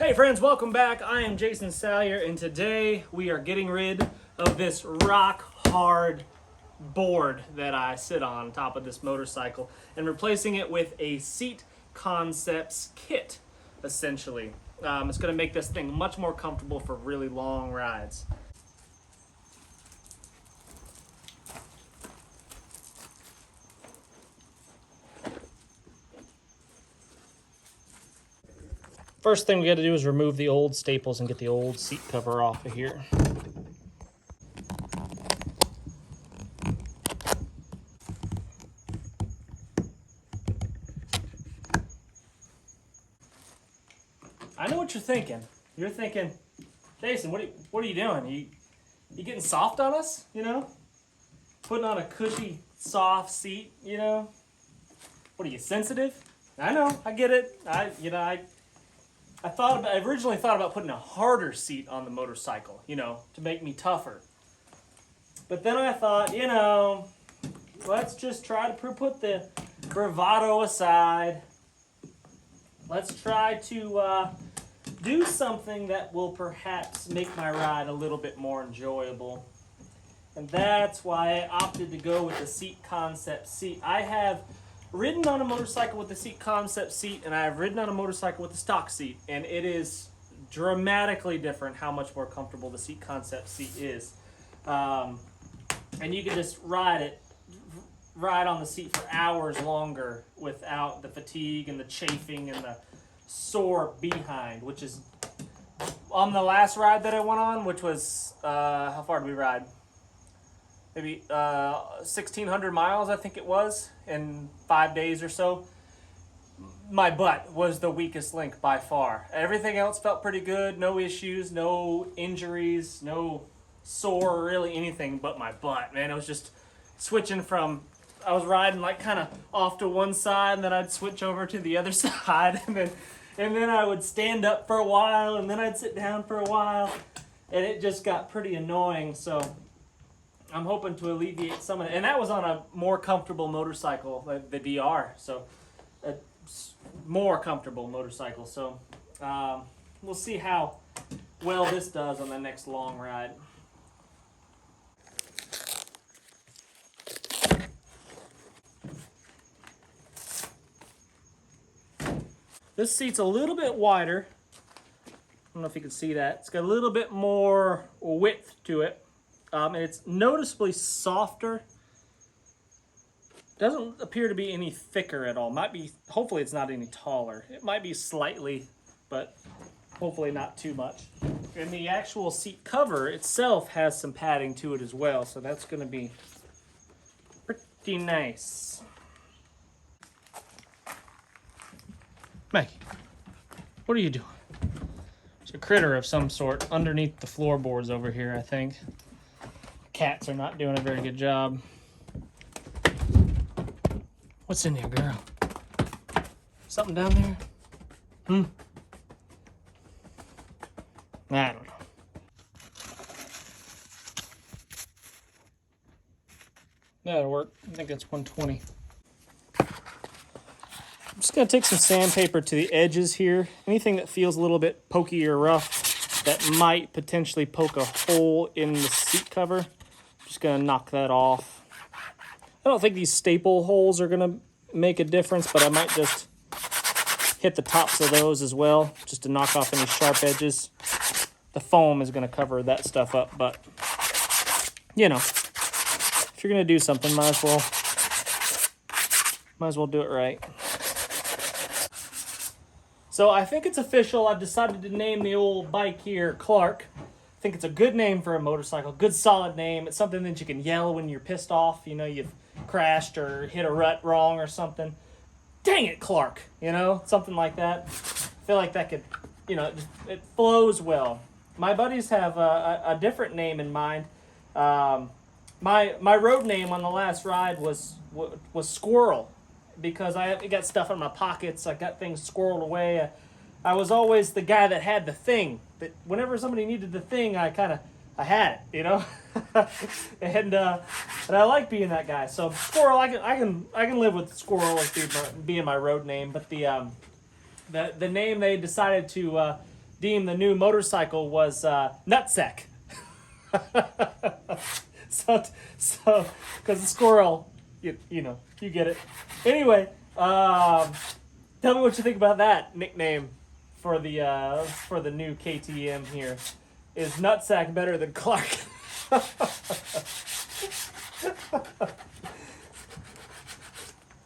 Hey friends, welcome back. I am Jason Salyer, and today we are getting rid of this rock hard board that I sit on top of this motorcycle and replacing it with a Seat Concepts kit, essentially. It's going to make this thing much more comfortable for really long rides. First thing we got to do is remove the old staples and get the old seat cover off of here. I know what you're thinking. You're thinking, Jason, what are you doing? You getting soft on us? You know, putting on a cushy, soft seat. You know, what are you, sensitive? I know, I get it. I originally thought about putting a harder seat on the motorcycle, you know, to make me tougher. But then I thought, you know, let's just try to put the bravado aside. Let's try to do something that will perhaps make my ride a little bit more enjoyable. And that's why I opted to go with the Seat Concept seat. I have ridden on a motorcycle with the Seat Concept seat, and I have ridden on a motorcycle with the stock seat, and it is dramatically different how much more comfortable the Seat Concept seat is. And you can just ride on the seat for hours longer without the fatigue and the chafing and the sore behind, which is on the last ride that I went on, which was, how far did we ride? Maybe 1,600 miles, I think it was, in 5 days or so. My butt was the weakest link by far. Everything else felt pretty good. No issues, no injuries, no sore, really anything but my butt. Man, it was just switching from, I was riding like kind of off to one side, and then I'd switch over to the other side, and then I would stand up for a while, and then I'd sit down for a while, and it just got pretty annoying. So I'm hoping to alleviate some of it. And that was on a more comfortable motorcycle, the DR. So a more comfortable motorcycle. So we'll see how well this does on the next long ride. This seat's a little bit wider. I don't know if you can see that. It's got a little bit more width to it. And it's noticeably softer. Doesn't appear to be any thicker at all. Might be, hopefully it's not any taller. It might be slightly, but hopefully not too much. And the actual seat cover itself has some padding to it as well, so that's going to be pretty nice. Maggie, what are you doing? There's a critter of some sort underneath the floorboards over here, I think. Cats are not doing a very good job. What's in there, girl? Something down there? I don't know. That'll work. I think that's 120. I'm just going to take some sandpaper to the edges here. Anything that feels a little bit pokey or rough that might potentially poke a hole in the seat cover. Just going to knock that off. I don't think these staple holes are going to make a difference, but I might just hit the tops of those as well, just to knock off any sharp edges. The foam is going to cover that stuff up, but, you know, if you're going to do something, might as well do it right. So I think it's official. I've decided to name the old bike here Klark. I think it's a good name for a motorcycle, good solid name. It's something that you can yell when you're pissed off, you know, you've crashed or hit a rut wrong or something. Dang it, Klark, you know, something like that. I feel like that could, you know, it flows well. My buddies have a different name in mind. My road name on the last ride was Squirrel, because I got stuff in my pockets. I got things squirreled away. I was always the guy that had the thing. That whenever somebody needed the thing, I had it, you know. and I like being that guy. So Squirrel, I can live with Squirrel as being my road name. But the name they decided to deemed the new motorcycle was nutsack. so, because the squirrel, you know, you get it. Anyway, tell me what you think about that nickname for the new KTM here. Is nutsack better than Klark?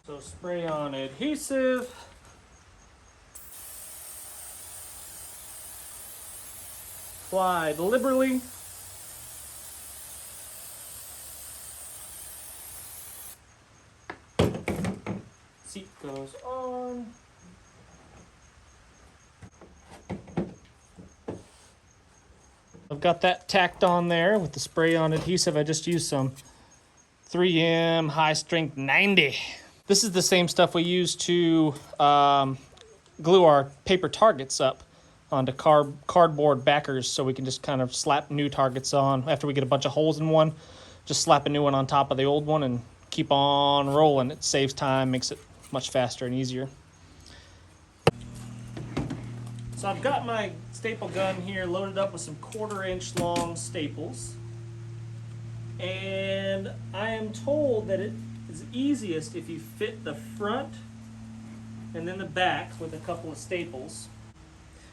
So spray on adhesive. Applied liberally. Seat goes on. I've got that tacked on there with the spray on adhesive. I just used some 3M high strength 90. This is the same stuff we use to glue our paper targets up onto cardboard backers, so we can just kind of slap new targets on after we get a bunch of holes in one. Just slap a new one on top of the old one and keep on rolling. It saves time, makes it much faster and easier. So I've got my staple gun here loaded up with some 1/4 inch long staples, and I am told that it is easiest if you fit the front and then the back with a couple of staples.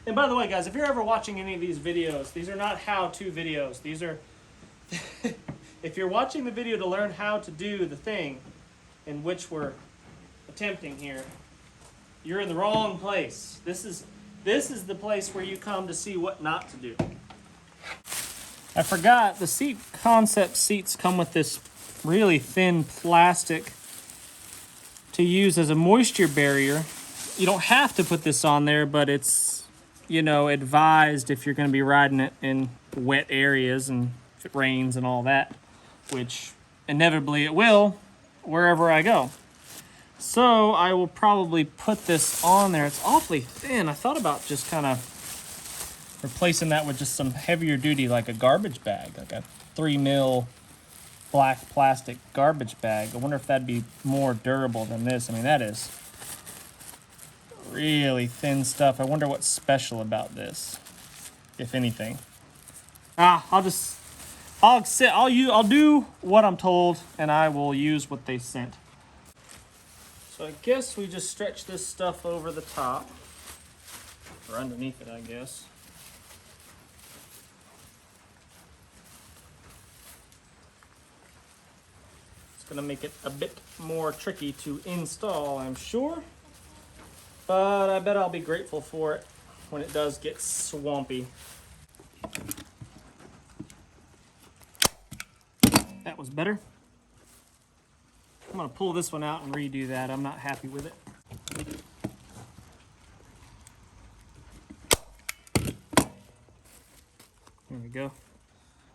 And by the way, guys, if you're ever watching any of these videos, these are not how-to videos. These are, if you're watching the video to learn how to do the thing in which we're attempting here, you're in the wrong place. This is the place where you come to see what not to do. I forgot, the concept seats come with this really thin plastic to use as a moisture barrier. You don't have to put this on there, but it's, you know, advised if you're going to be riding it in wet areas and if it rains and all that, which inevitably it will wherever I go. So I will probably put this on there. It's awfully thin. I thought about just kind of replacing that with just some heavier duty, like a garbage bag, like a 3mm black plastic garbage bag. I wonder if that'd be more durable than this. I mean, that is really thin stuff. I wonder what's special about this, if anything. I'll do what I'm told, and I will use what they sent. So I guess we just stretch this stuff over the top, or underneath it, I guess. It's gonna make it a bit more tricky to install, I'm sure. But I bet I'll be grateful for it when it does get swampy. That was better. I'm gonna pull this one out and redo that. I'm not happy with it. There we go.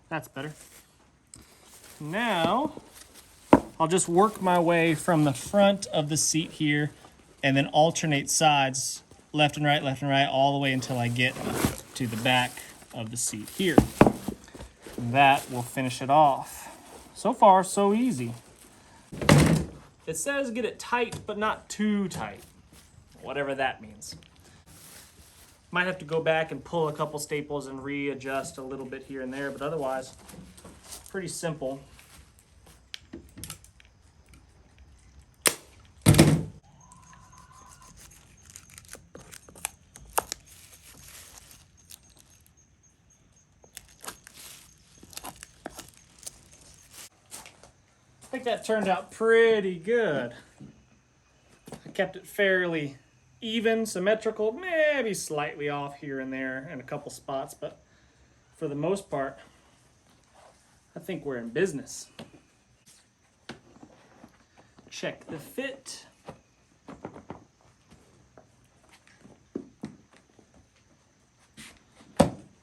That's better. Now, I'll just work my way from the front of the seat here and then alternate sides, left and right, all the way until I get to the back of the seat here. And that will finish it off. So far, so easy. It says get it tight, but not too tight. Whatever that means. Might have to go back and pull a couple staples and readjust a little bit here and there, but otherwise, pretty simple. I think that turned out pretty good. I kept it fairly even, symmetrical, maybe slightly off here and there in a couple spots, but for the most part, I think we're in business. Check the fit.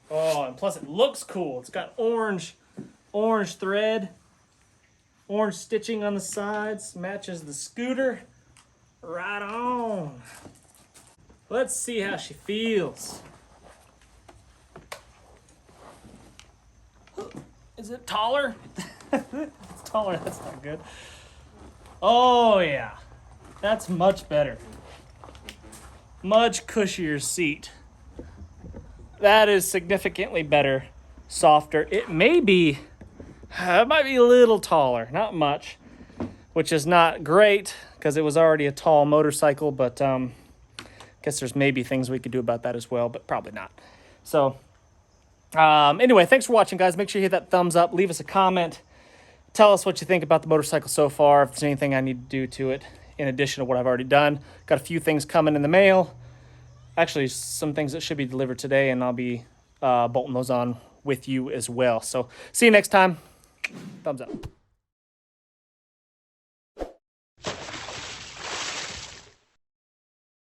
Oh, and plus it looks cool. It's got orange thread. Orange stitching on the sides, matches the scooter. Right on. Let's see how she feels. Is it taller? It's taller, that's not good. Oh yeah, that's much better. Much cushier seat. that is significantly better, softer. It might be a little taller, not much, which is not great because it was already a tall motorcycle, but guess there's maybe things we could do about that as well, but probably not. So anyway, thanks for watching, guys. Make sure you hit that thumbs up, leave us a comment, tell us what you think about the motorcycle so far, if there's anything I need to do to it in addition to what I've already done. Got a few things coming in the mail. Actually, some things that should be delivered today, and I'll be bolting those on with you as well. So see you next time. Thumbs up.